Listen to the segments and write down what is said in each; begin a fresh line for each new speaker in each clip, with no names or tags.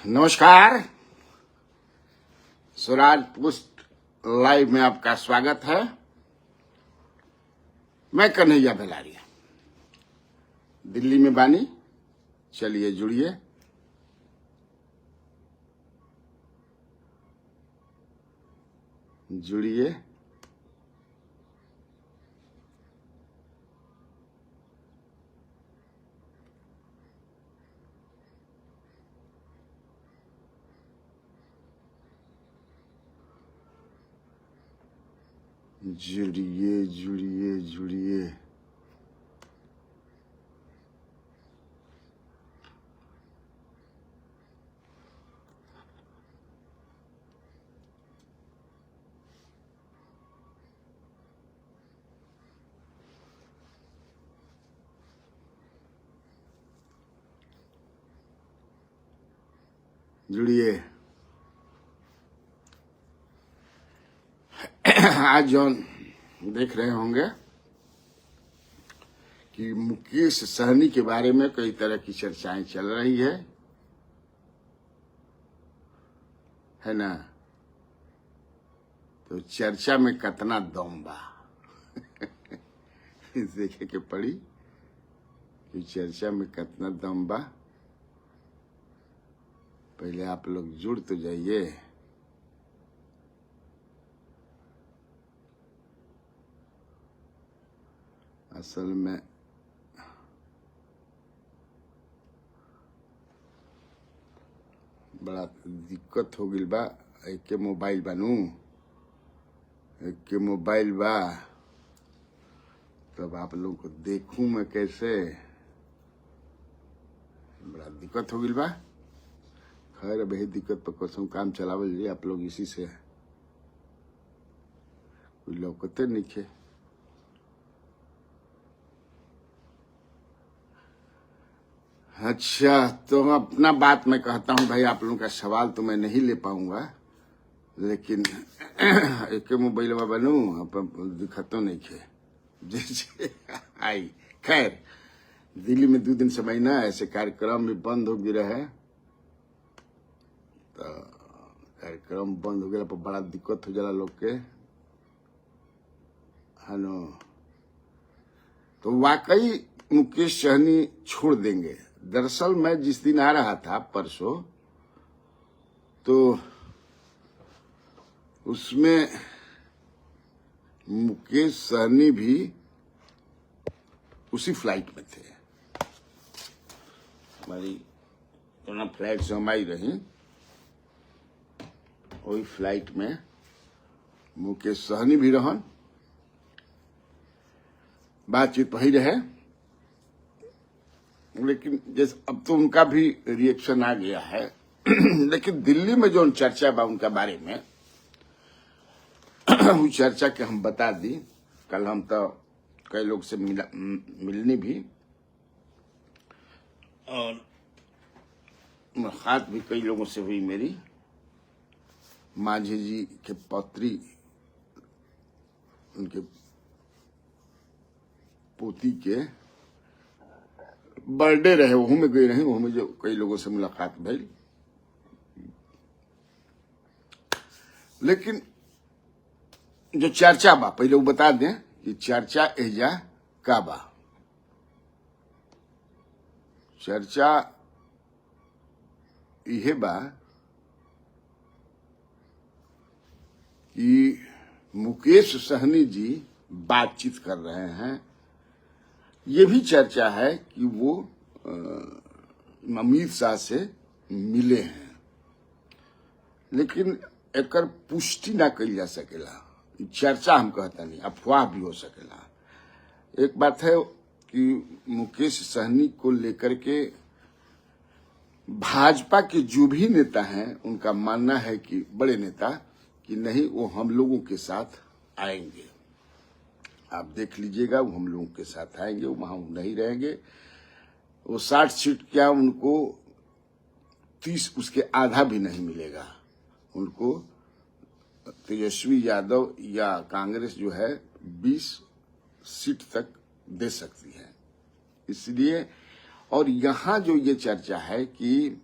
नमस्कार, Swaraj post live में आपका स्वागत है। मैं कन्हैया बेलारिया, दिल्ली में बानी। चलिए जुड़िए। जुड़िए। जुड़िए जुड़िए जुड़िए। जुड़िए। आज जो देख रहे होंगे कि मुकेश सहनी के बारे में कई तरह की चर्चाएं चल रही है ना। तो चर्चा में कितना दम बा देखे के पड़ी कि चर्चा में कितना दम बा। पहले आप लोग जुड़ तो जाइए। असल में बड़ा दिक्कत हो गई बा। एक मोबाइल बनू, एक मोबाइल बा, तब आप लोग को देखूं मैं कैसे। बड़ा दिक्कत हो गई बा। खैर वही दिक्कत पर कसम काम चलावल जाए। आप लोग इसी से कोई लौकते नहीं थे। अच्छा, तो अपना बात मैं कहता हूं भाई। आप लोगों का सवाल तो मैं नहीं ले पाऊंगा, लेकिन एक मोबाइल बनू दिक्कतों नहीं थे जैसे आई। खैर दिल्ली में 2 दिन से महीना ऐसे कार्यक्रम भी बंद हो गए रहे। तो कार्यक्रम बंद हो गया पर बड़ा दिक्कत हो जाला लोग के, है नो। तो वाकई मुकेश सहनी छोड़ देंगे। दरअसल मैं जिस दिन आ रहा था परसों, तो उसमें मुकेश सहनी भी उसी फ्लाइट में थे। हमारी फ्लाइट से हम आई रही, वही फ्लाइट में मुकेश सहनी भी रहन। बातचीत वही रहे, लेकिन जैसे अब तो उनका भी रिएक्शन आ गया है। लेकिन दिल्ली में जो चर्चा बा उनका बारे में उस चर्चा के हम बता दी। कल हम तो कई लोग से मिलनी भी और मुलाकात भी कई लोगों से हुई मेरी। माझी जी के पौत्री, उनके पोती के बर्थडे रहे, वहां में गई रही। वहां में जो कई लोगों से मुलाकात भई। लेकिन जो चर्चा बा, पहले वो बता दें कि चर्चा एजा का बा। चर्चा यह बा कि मुकेश सहनी जी बातचीत कर रहे हैं। ये भी चर्चा है कि वो अमित शाह से मिले हैं, लेकिन एकर पुष्टि ना कही जा सकेला। चर्चा हम कहता नहीं, अफवाह भी हो सकेला। एक बात है कि मुकेश सहनी को लेकर के भाजपा के जो भी नेता हैं, उनका मानना है कि बड़े नेता कि नहीं, वो हम लोगों के साथ आएंगे। आप देख लीजिएगा, वो हम लोगों के साथ आएंगे, वो वहां नहीं रहेंगे। वो 60 सीट क्या, उनको 30 उसके आधा भी नहीं मिलेगा। उनको तेजस्वी यादव या कांग्रेस जो है 20 सीट तक दे सकती है। इसलिए और यहां जो ये चर्चा है कि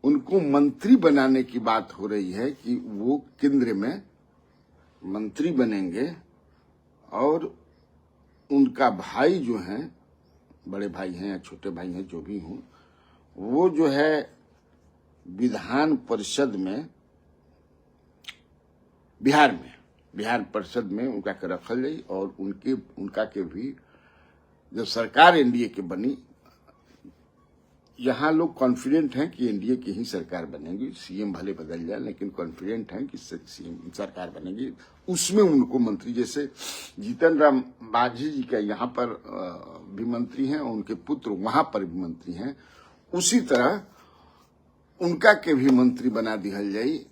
उनको मंत्री बनाने की बात हो रही है कि वो केंद्र में मंत्री बनेंगे और उनका भाई जो है, बड़े भाई हैं या छोटे भाई हैं जो भी हों, वो जो है विधान परिषद में बिहार परिषद में उनका के रखल जाई और उनका के भी जब सरकार एनडीए के बनी, यहाँ लोग कॉन्फिडेंट हैं कि एनडीए की ही सरकार बनेगी, सीएम भले बदल जाए लेकिन कॉन्फिडेंट हैं कि सीएम सरकार बनेगी, उसमें उनको मंत्री, जैसे जीतन राम मांझी जी का यहाँ पर भी मंत्री हैं और उनके पुत्र वहां पर भी मंत्री हैं, उसी तरह उनका के भी मंत्री बना दिहल जाई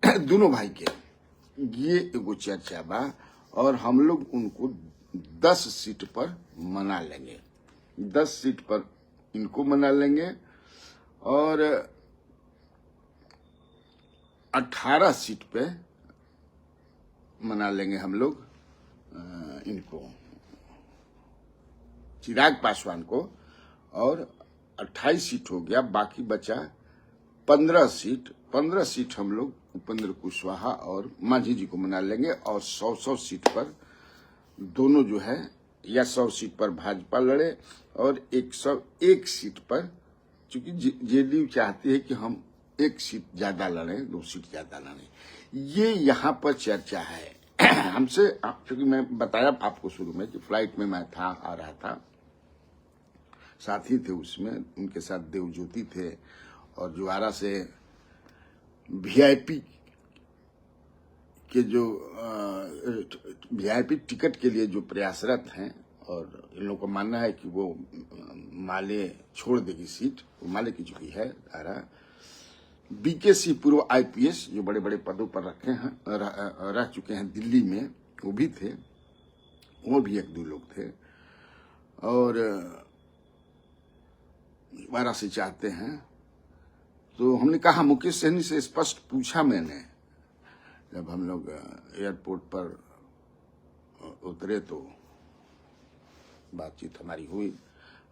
दोनों भाई के। ये एगो चर्चा बा और हम लोग उनको 10 सीट पर मना लेंगे, 10 सीट पर इनको मना लेंगे और 18 सीट पे मना लेंगे हम लोग इनको, चिराग पासवान को, और 28 सीट हो गया, बाकी बचा 15 सीट हम लोग उपेंद्र कुशवाहा और मांझी जी को मना लेंगे और 100 सीट पर दोनों जो है, या 100 सीट पर भाजपा लड़े और 101 सीट पर, चूंकि जेडीयू चाहती है कि हम 1 सीट ज्यादा लड़ें, 2 सीट ज्यादा लड़ें। ये यहाँ पर चर्चा है हमसे, क्योंकि मैं बताया आपको शुरू में कि फ्लाइट में मैं था, आ रहा था, साथी थे उसमें, उनके साथ देवज्योति थे और जुआरा से वीआईपी के जो वीआईपी टिकट के लिए जो प्रयासरत हैं, और इन लोगों का मानना है कि वो माले छोड़ देगी सीट, वो माले की चुकी है धारा। बीकेसी पूर्व आईपीएस जो बड़े बड़े पदों पर रखे हैं, रह चुके हैं दिल्ली में, वो भी थे, वो भी 1-2 लोग थे और दोबारा से चाहते हैं। तो हमने कहा, मुकेश सहनी से स्पष्ट पूछा मैंने, जब हम लोग एयरपोर्ट पर उतरे तो बातचीत हमारी हुई।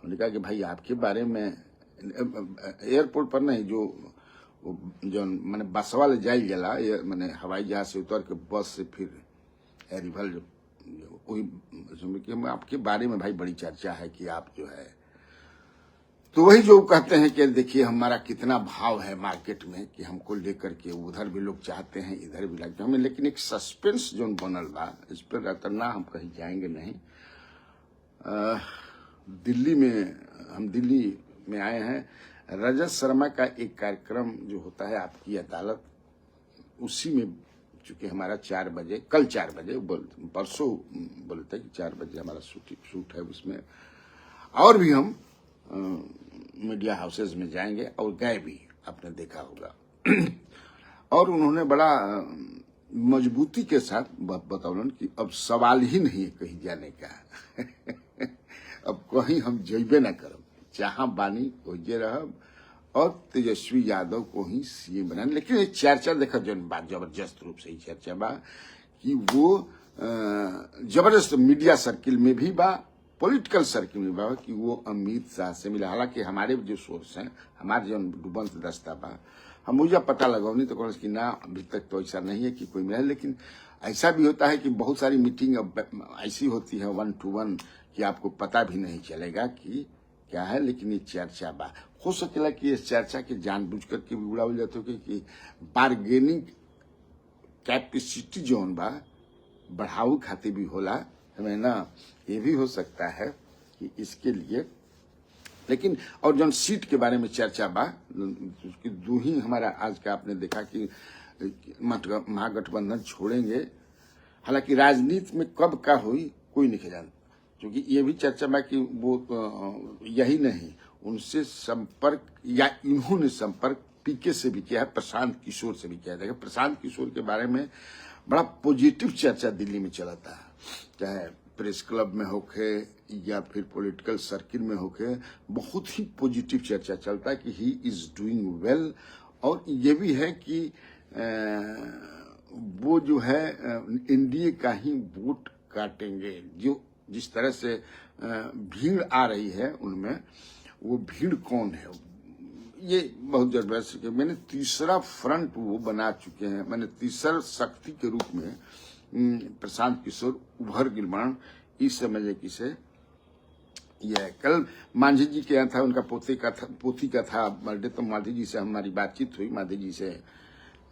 हमने कहा कि भाई आपके बारे में, एयरपोर्ट पर नहीं, जो मैंने बस वाले जाइल जला, मैंने हवाई जहाज से उतर के बस से फिर एरिवल, वही कि आपके बारे में भाई बड़ी चर्चा है कि आप जो है, तो वही जो कहते हैं कि देखिए हमारा कितना भाव है मार्केट में कि हमको लेकर के उधर भी लोग चाहते हैं, इधर भी लगते हैं, लेकिन एक सस्पेंस जो बनल बा, इस पर रतना हम कहीं जाएंगे नहीं। दिल्ली में आए हैं, रजत शर्मा का एक कार्यक्रम जो होता है आपकी अदालत, उसी में चूंकि हमारा 4 बजे, कल 4 बजे, परसों बोलते हैं कि 4 बजे हमारा शूट है, उसमें और भी हम मीडिया हाउसेज में जाएंगे और गए भी, आपने देखा होगा और उन्होंने बड़ा मजबूती के साथ बतौलन कि अब सवाल ही नहीं है कहीं जाने का अब कहीं हम जइबे न करब, जहां बानी वही रहब और तेजस्वी यादव को ही सीएम बनाने। लेकिन एक चर्चा देखा जन बात जबरदस्त रूप से ही चर्चा बा कि वो जबरदस्त मीडिया सर्किल में भी बा, पॉलिटिकल सर्किल में बा कि वो अमित शाह से मिला। हालांकि हमारे जो सोर्स हैं, हमारे जो डुबंत दस्ता बा, हम मुझे पता लगाओ तो कि ना अभी तक तो ऐसा नहीं है कि कोई मिला। लेकिन ऐसा भी होता है कि बहुत सारी मीटिंग ऐसी होती है 1 to 1 कि आपको पता भी नहीं चलेगा कि क्या है, लेकिन ये चर्चा बा। हो सकेला कि इस चर्चा के जानबूझ करके भी उड़ावल जाते हो कि बार्गेनिंग कैपेसिटी जोन बा बढ़ाऊ खातिर भी होला, हमें ना, ये भी हो सकता है कि इसके लिए। लेकिन और जो सीट के बारे में चर्चा बा, उसकी दो ही हमारा आज का आपने देखा कि महागठबंधन छोड़ेंगे। हालांकि राजनीति में कब का हुई कोई नहीं जानता, क्योंकि ये भी चर्चा बा कि वो यही नहीं, उनसे संपर्क या इन्होंने संपर्क पीके से भी किया है, प्रशांत किशोर से भी किया है। प्रशांत किशोर के बारे में बड़ा पॉजिटिव चर्चा दिल्ली में चलाता है, चाहे प्रेस क्लब में होके या फिर पॉलिटिकल सर्किल में होके, बहुत ही पॉजिटिव चर्चा चलता है कि ही इज डूइंग वेल। और ये भी है कि वो जो है एनडीए का ही वोट काटेंगे। जो जिस तरह से भीड़ आ रही है उनमें, वो भीड़ कौन है, ये बहुत जबरदस्त है। मैंने तीसरा फ्रंट वो बना चुके हैं, मैंने तीसरा शक्ति के रूप में प्रशांत किशोर उभर गिरमाण इस समझे किसे यह कल मांझी जी के यहाँ था, उनका पोती का था बर्थडे, तो मांझी जी से हमारी बातचीत हुई। मांझी जी से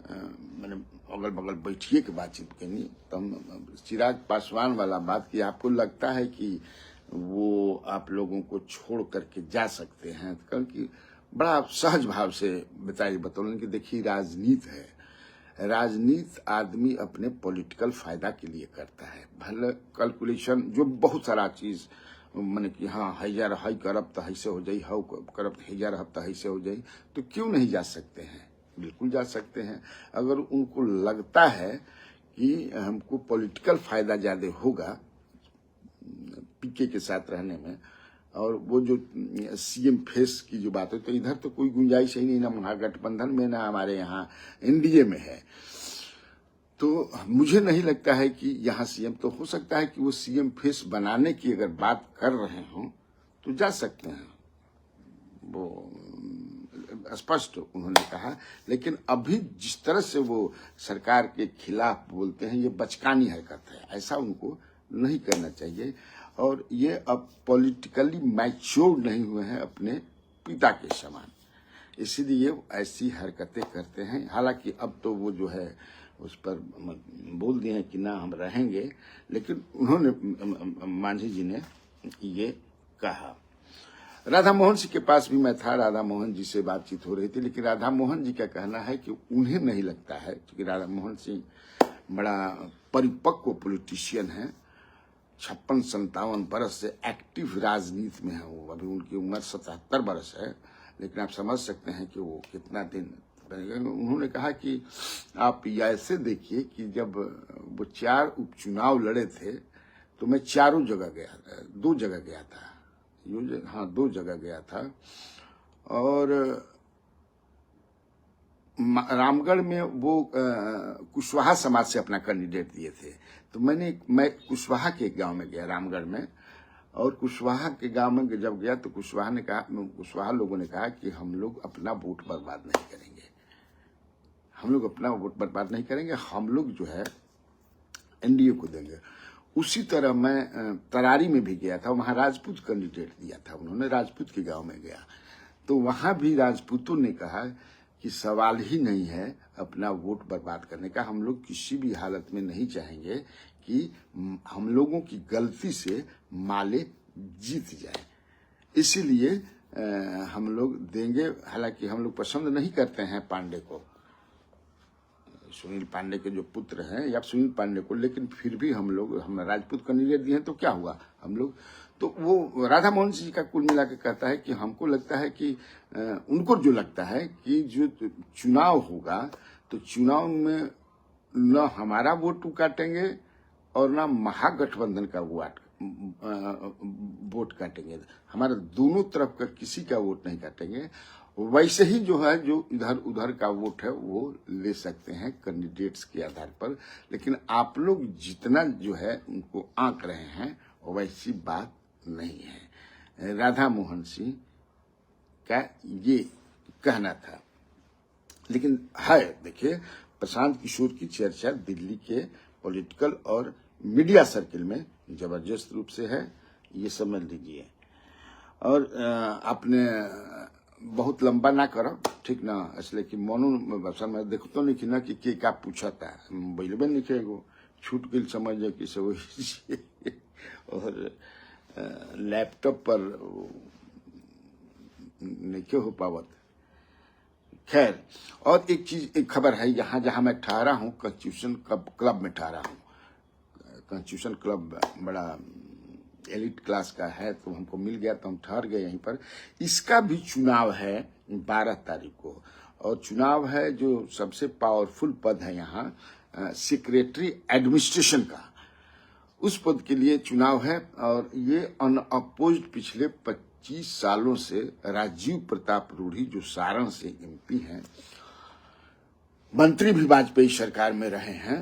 मैंने अगल बगल बैठिए के बातचीत करनी, तो हम चिराग पासवान वाला बात की, आपको लगता है कि वो आप लोगों को छोड़ करके जा सकते हैं? क्योंकि बड़ा सहज भाव से बताइए, बतौलन कि देखिए राजनीति है, राजनीति आदमी अपने पॉलिटिकल फायदा के लिए करता है, भले कैलकुलेशन जो बहुत सारा चीज मैंने कि हाँ हजार हई करब तो ऐसे हो जाई, हाउ करब हजार हब तो ऐसे हो जाई, तो क्यों नहीं जा सकते हैं? बिल्कुल जा सकते हैं। अगर उनको लगता है कि हमको पॉलिटिकल फायदा ज्यादा होगा पीके के साथ रहने में, और वो जो सीएम फेस की जो बात है, तो इधर तो कोई गुंजाइश ही नहीं, ना महागठबंधन में ना हमारे यहाँ एनडीए में है। तो मुझे नहीं लगता है कि यहाँ सीएम, तो हो सकता है कि वो सीएम फेस बनाने की अगर बात कर रहे हों तो जा सकते हैं, वो स्पष्ट उन्होंने कहा। लेकिन अभी जिस तरह से वो सरकार के खिलाफ बोलते हैं, ये बचकानी हरकत है, ऐसा उनको नहीं करना चाहिए। और ये अब पॉलिटिकली मैच्योर नहीं हुए हैं अपने पिता के समान, इसीलिए ऐसी हरकतें करते हैं। हालांकि अब तो वो जो है उस पर बोल दिए हैं कि ना हम रहेंगे, लेकिन उन्होंने मांझी जी ने ये कहा। राधा मोहन जी के पास भी मैं था, राधा मोहन जी से बातचीत हो रही थी, लेकिन राधा मोहन जी का कहना है कि उन्हें नहीं लगता है, क्योंकि राधा मोहन सिंह बड़ा परिपक्व पॉलिटिशियन है, 56-57 बरस से एक्टिव राजनीति में है वो। अभी उनकी उम्र 77 बरस है, लेकिन आप समझ सकते हैं कि वो कितना दिन। उन्होंने कहा कि आप ऐसे देखिए कि जब वो 4 उपचुनाव लड़े थे तो मैं 4 जगह गया, 2 जगह गया था, हाँ 2 जगह गया था, और रामगढ़ में वो कुशवाहा समाज से अपना कैंडिडेट दिए थे, तो मैं कुशवाहा के गांव में गया रामगढ़ में, और कुशवाहा के गांव में जब गया तो कुशवाहा लोगों ने कहा कि हम लोग अपना वोट बर्बाद नहीं करेंगे, हम लोग अपना वोट बर्बाद नहीं करेंगे, हम लोग जो है एनडीए को देंगे। उसी तरह मैं तरारी में भी गया था, वहां राजपूत कैंडिडेट दिया था उन्होंने, राजपूत के गांव में गया, तो वहां भी राजपूतों ने कहा कि सवाल ही नहीं है अपना वोट बर्बाद करने का, हम लोग किसी भी हालत में नहीं चाहेंगे कि हम लोगों की गलती से माले जीत जाए, इसीलिए हम लोग देंगे। हालांकि हम लोग पसंद नहीं करते हैं पांडे को, सुनील पांडे के जो पुत्र हैं या सुनील पांडे को, लेकिन फिर भी हम राजपूत कैंडिडेट दिए हैं तो क्या हुआ हम लोग। तो वो राधा मोहन जी का कुल मिला के कहता है कि हमको लगता है कि उनको जो लगता है कि जो चुनाव होगा तो चुनाव में न हमारा वोट काटेंगे और न महागठबंधन का वोट काटेंगे, हमारा दोनों तरफ का किसी का वोट नहीं काटेंगे। वैसे ही जो है जो इधर उधर का वोट है वो ले सकते हैं कैंडिडेट्स के आधार पर, लेकिन आप लोग जितना जो है उनको आंक रहे हैं वैसी बात नहीं है। राधा मोहन सिंह का ये कहना था। लेकिन है देखिए, प्रशांत किशोर की चर्चा दिल्ली के पॉलिटिकल और मीडिया सर्किल में जबरदस्त रूप से है, ये समझ लीजिए। और आपने बहुत लंबा ना करो, ठीक ना, इसलिए कि मनो समय देखो तो नहीं कि ना कि क्या पूछा था, बोलबे नहीं एगो छूट गई समझ कि से और लैपटॉप पर नहीं हो पावत। खैर, और एक खबर है, यहाँ जहाँ मैं ठहरा हूँ कॉन्स्टिट्यूशन क्लब में ठहरा हूँ। कॉन्स्टिट्यूशन क्लब बड़ा एलिट क्लास का है, तो हमको मिल गया तो हम ठहर गए यहीं पर। इसका भी चुनाव है 12 तारीख को, और चुनाव है जो सबसे पावरफुल पद है यहाँ सेक्रेटरी एडमिनिस्ट्रेशन का, उस पद के लिए चुनाव है। और ये अनअपोज्ड पिछले 25 सालों से राजीव प्रताप रूढ़ी जो सारण से एमपी हैं, मंत्री भी वाजपेयी सरकार में रहे हैं,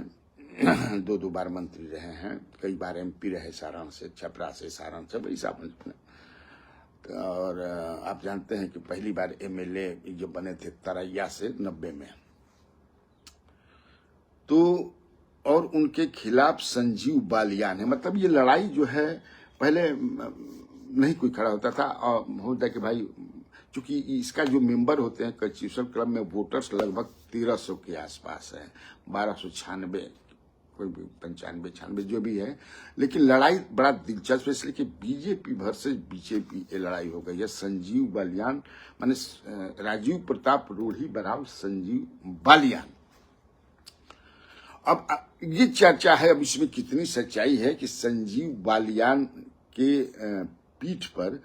2 बार मंत्री रहे हैं, कई बार एमपी रहे सारण से, छपरा से, सारण से, वही सावन। और आप जानते हैं कि पहली बार एमएलए जो बने थे तरैया से 90 में, तो और उनके खिलाफ संजीव बालियान है। मतलब ये लड़ाई जो है पहले नहीं कोई खड़ा होता था, और होता है कि भाई चूंकि इसका जो मेंबर होते हैं कॉन्स्टिट्यूशन क्लब में वोटर्स लगभग 1300 के आसपास है, 1296 कोई भी 95-96 जो भी है, लेकिन लड़ाई बड़ा दिलचस्प है इसलिए कि बीजेपी वर्सेस बीजेपी ये लड़ाई हो गई है। संजीव बालियान माने राजीव प्रताप रूढ़ी बनाम संजीव बालियान। अब ये चर्चा है, अब इसमें कितनी सच्चाई है कि संजीव बालियान के पीठ पर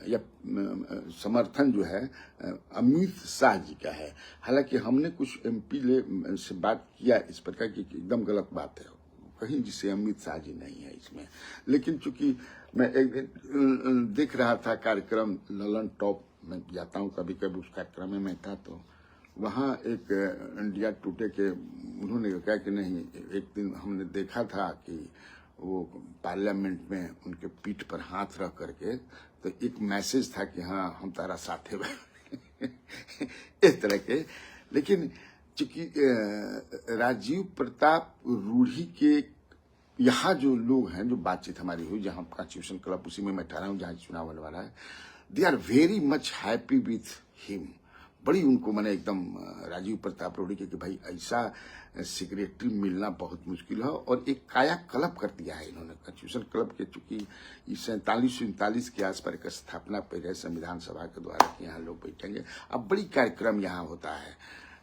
या समर्थन जो है अमित शाह जी का है। हालांकि हमने कुछ एमपी से बात किया इस प्रकार की एकदम गलत बात है, कहीं जिसे अमित शाह जी नहीं है इसमें। लेकिन चूंकि मैं एक दिन देख रहा था कार्यक्रम ललन टॉप में जाता हूँ कभी कभी, उस कार्यक्रम में मैं था, तो वहाँ एक इंडिया टुडे के उन्होंने कहा कि नहीं, एक दिन हमने देखा था कि वो पार्लियामेंट में उनके पीठ पर हाथ रख करके, तो एक मैसेज था कि हाँ हम तारा साथे इस तरह के। लेकिन चूंकि राजीव प्रताप रूढ़ी के यहाँ जो लोग हैं, जो बातचीत हमारी हुई, जहाँ कॉन्स्टिट्यूशन क्लब उसी में मैं ठहरा हूँ जहाँ चुनाव होने वाला है, they are very much happy with him. बड़ी उनको मैंने एकदम राजीव प्रताप रूढ़ी के कि भाई ऐसा सेक्रेटरी मिलना बहुत मुश्किल है, और एक कायाकल्प कर दिया है इन्होंने कॉन्स्टिट्यूशन क्लब के। चूंकि 47-47 के आसपास एक स्थापना पे है संविधान सभा के द्वारा कि यहाँ लोग बैठेंगे। अब बड़ी कार्यक्रम यहाँ होता है,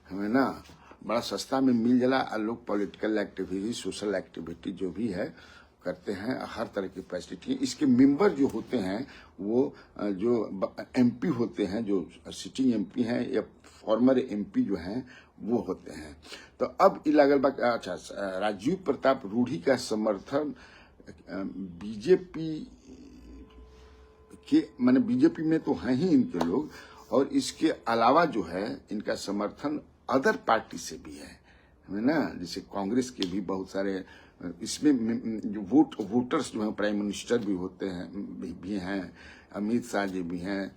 हमें ना बड़ा सस्ता में मिल जला, लोग पॉलिटिकल एक्टिविटी, सोशल एक्टिविटी जो भी है करते हैं, हर तरह की फैसिलिटी। इसके मेंबर जो होते हैं वो जो एमपी होते हैं, जो सिटिंग एमपी हैं या फॉर्मर एमपी जो हैं वो होते हैं। तो अब इलाहाबाद अच्छा राजीव प्रताप रूढ़ी का समर्थन बीजेपी के माने बीजेपी में तो हैं ही इनके लोग, और इसके अलावा जो है इनका समर्थन अदर पार्टी से भी है ना, जैसे कांग्रेस के भी बहुत सारे इसमें जो वोटर्स जो हैं, प्राइम मिनिस्टर भी होते हैं भी हैं, अमित शाह जी भी हैं,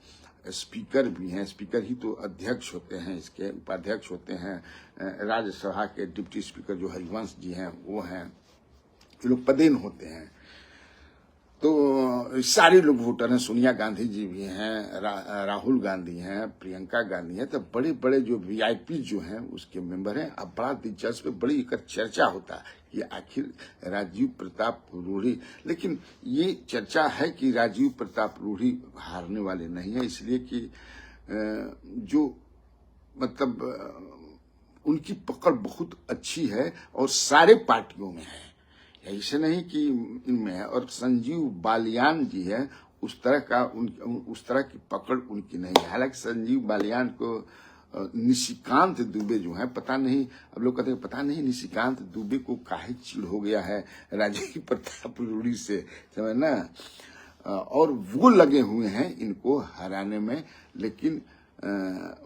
स्पीकर भी हैं, स्पीकर ही तो अध्यक्ष होते हैं, इसके उपाध्यक्ष होते हैं, राज्यसभा के डिप्टी स्पीकर जो हरिवंश जी हैं वो हैं, ये लोग पदेन होते हैं। तो सारे लोग वोटर हैं, सोनिया गांधी जी भी हैं, राहुल गांधी हैं, प्रियंका गांधी हैं, तो बड़े बड़े जो वीआईपी जो हैं उसके मेंबर हैं। अब बड़ा दिलचस्प, बड़ी एक चर्चा होता है कि आखिर राजीव प्रताप रूढ़ी, लेकिन ये चर्चा है कि राजीव प्रताप रूढ़ी हारने वाले नहीं है, इसलिए कि जो मतलब उनकी पकड़ बहुत अच्छी है और सारे पार्टियों में है, ऐसे नहीं कि इनमें है। और संजीव बालियान जी है, उस तरह की पकड़ उनकी नहीं है। हालांकि संजीव बालियान को निशिकांत दुबे जो है, पता नहीं, अब लोग कहते हैं पता नहीं निशिकांत दुबे को काहे चिढ़ हो गया है राजीव प्रताप रूढ़ी से, समझ ना, और वो लगे हुए हैं इनको हराने में, लेकिन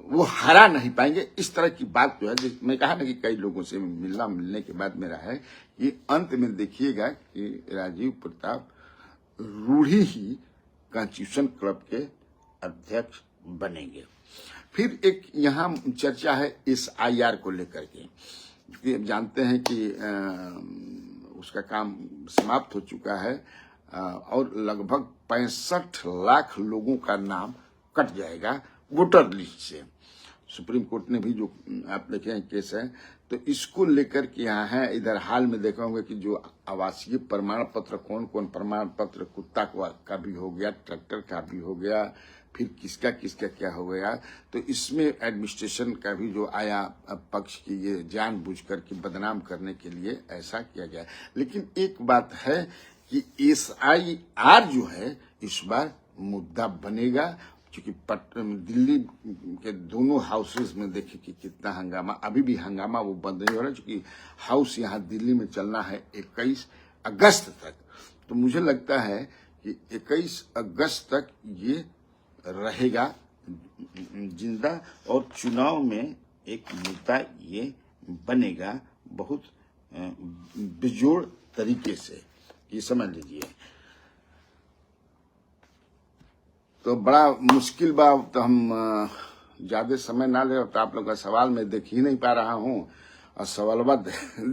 वो हरा नहीं पाएंगे। इस तरह की बात जो है, मैं कहा ना कि कई लोगों से मिलने के बाद मेरा है कि अंत में देखिएगा कि राजीव प्रताप रूढ़ी ही कॉन्स्टिट्यूशन क्लब के अध्यक्ष बनेंगे। फिर एक यहाँ चर्चा है SIR को लेकर के, क्योंकि अब जानते हैं कि उसका काम समाप्त हो चुका है और लगभग 65 लाख लोगों का नाम कट जाएगा वोटर लिस्ट से। सुप्रीम कोर्ट ने भी जो आप देखे हैं केस है, तो इसको लेकर के यहाँ है। इधर हाल में देखा होगा कि जो आवासीय प्रमाण पत्र, कौन कौन प्रमाण पत्र, कुत्ता का भी हो गया, ट्रैक्टर का भी हो गया, फिर किसका किसका क्या हो गया, तो इसमें एडमिनिस्ट्रेशन का भी जो आया पक्ष की ये जानबूझ कर के बदनाम करने के लिए ऐसा किया गया। लेकिन एक बात है कि SIR जो है इस बार मुद्दा बनेगा, क्योंकि दिल्ली के दोनों हाउसेज में देखे कि कितना हंगामा, अभी भी हंगामा वो बंद नहीं हो रहा, क्योंकि हाउस यहाँ दिल्ली में चलना है 21 अगस्त तक। तो मुझे लगता है कि 21 अगस्त तक ये रहेगा जिंदा, और चुनाव में एक मुद्दा ये बनेगा बहुत बेजोड़ तरीके से, ये समझ लीजिए। तो बड़ा मुश्किल बा। तो हम ज्यादा समय ना ले, तो आप लोग का सवाल मैं देख ही नहीं पा रहा हूँ, और सवाल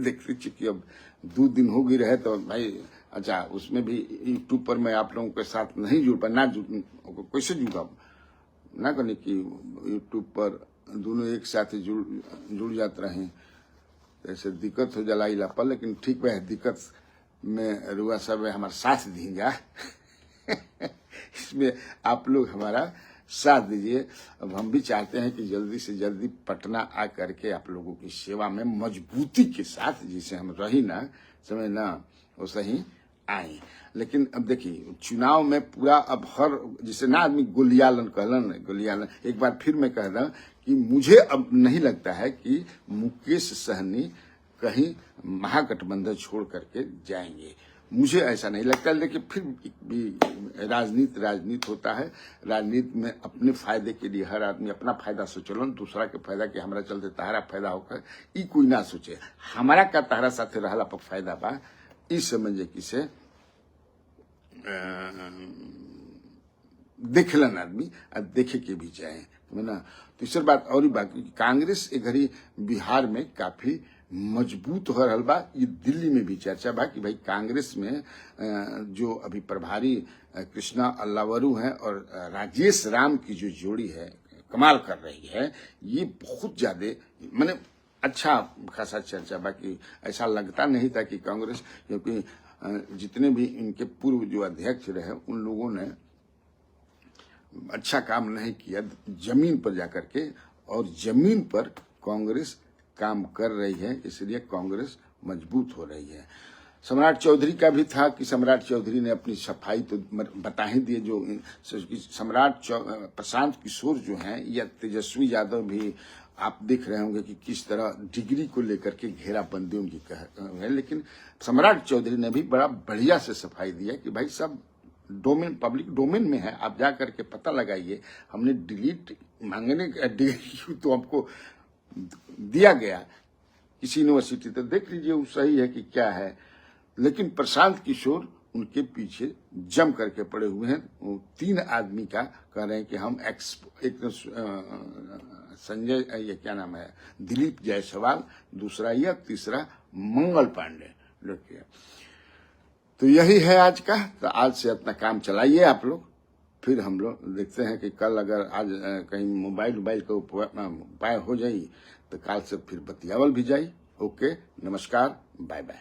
देख चुकी अब 2 दिन हो गई रहे। तो भाई अच्छा, उसमें भी यूट्यूब पर मैं आप लोगों के साथ नहीं जुड़ पा, ना कैसे जुड़ा ना करने की यूट्यूब पर दोनों एक साथ जुड़ जाते रहे, ऐसे दिक्कत हो जाला इला पर। लेकिन ठीक है, दिक्कत में रुआ सब हमारा साथ दीजिएगा इसमें आप लोग हमारा साथ दीजिए। अब हम भी चाहते हैं कि जल्दी से जल्दी पटना आ करके आप लोगों की सेवा में मजबूती के साथ, जिसे हम रही ना समय ना वो सही आए। लेकिन अब देखिए, चुनाव में पूरा अब हर जिसे ना आदमी गोलियालन कहलन, गोलियालन एक बार फिर मैं कह रहा कि मुझे अब नहीं लगता है कि मुकेश सहनी कहीं महागठबंधन छोड़ करके जाएंगे, मुझे ऐसा नहीं लगता। लेकिन फिर भी राजनीति होता है, राजनीति में अपने फायदे के लिए हर आदमी अपना फायदा सोचलन, दूसरा के फायदा के हमरा चलते तहरा फायदा होकर ई कोई ना सोचे, हमारा का तहरा साथे रहला पर फायदा बा, इस समझे कि से देखलन आदमी और देखे के भी चाहे है ना। तीसरी बात और ही बाकी, कांग्रेस एक घड़ी बिहार में काफी मजबूत हो रहा बा। ये दिल्ली में भी चर्चा बा कि भाई कांग्रेस में जो अभी प्रभारी कृष्णा अल्लावरू हैं और राजेश राम की जो जोड़ी है कमाल कर रही है, ये बहुत ज्यादा माने अच्छा खासा चर्चा बा कि ऐसा लगता नहीं था कि कांग्रेस, क्योंकि जितने भी इनके पूर्व जो अध्यक्ष रहे उन लोगों ने अच्छा काम नहीं किया जमीन पर जाकर के, और जमीन पर कांग्रेस काम कर रही है, इसलिए कांग्रेस मजबूत हो रही है। सम्राट चौधरी का भी था कि सम्राट चौधरी ने अपनी सफाई तो बता ही दिए। जो सम्राट प्रशांत किशोर जो हैं या तेजस्वी यादव भी आप देख रहे होंगे कि किस तरह डिग्री को लेकर के घेराबंदी उनकी है, लेकिन सम्राट चौधरी ने भी बड़ा बढ़िया से सफाई दिया कि भाई सब डोमेन पब्लिक डोमेन में है, आप जा करके पता लगाइए। हमने डिलीट मांगने का डिग्री तो हमको दिया गया किसी यूनिवर्सिटी, तो देख लीजिए वो सही है कि क्या है। लेकिन प्रशांत किशोर उनके पीछे जम करके पड़े हुए हैं। वो 3 आदमी का कह रहे हैं कि हम एक संजय, ये क्या नाम है, दिलीप जायसवाल, दूसरा या तीसरा मंगल पांडे। देखिए, तो यही है आज का। तो आज से अपना काम चलाइए आप लोग, फिर हम लोग देखते हैं कि कल अगर आज कहीं मोबाइल का उपाय हो जाए तो कल से फिर बतियावल भी जाए। ओके, नमस्कार, बाय बाय।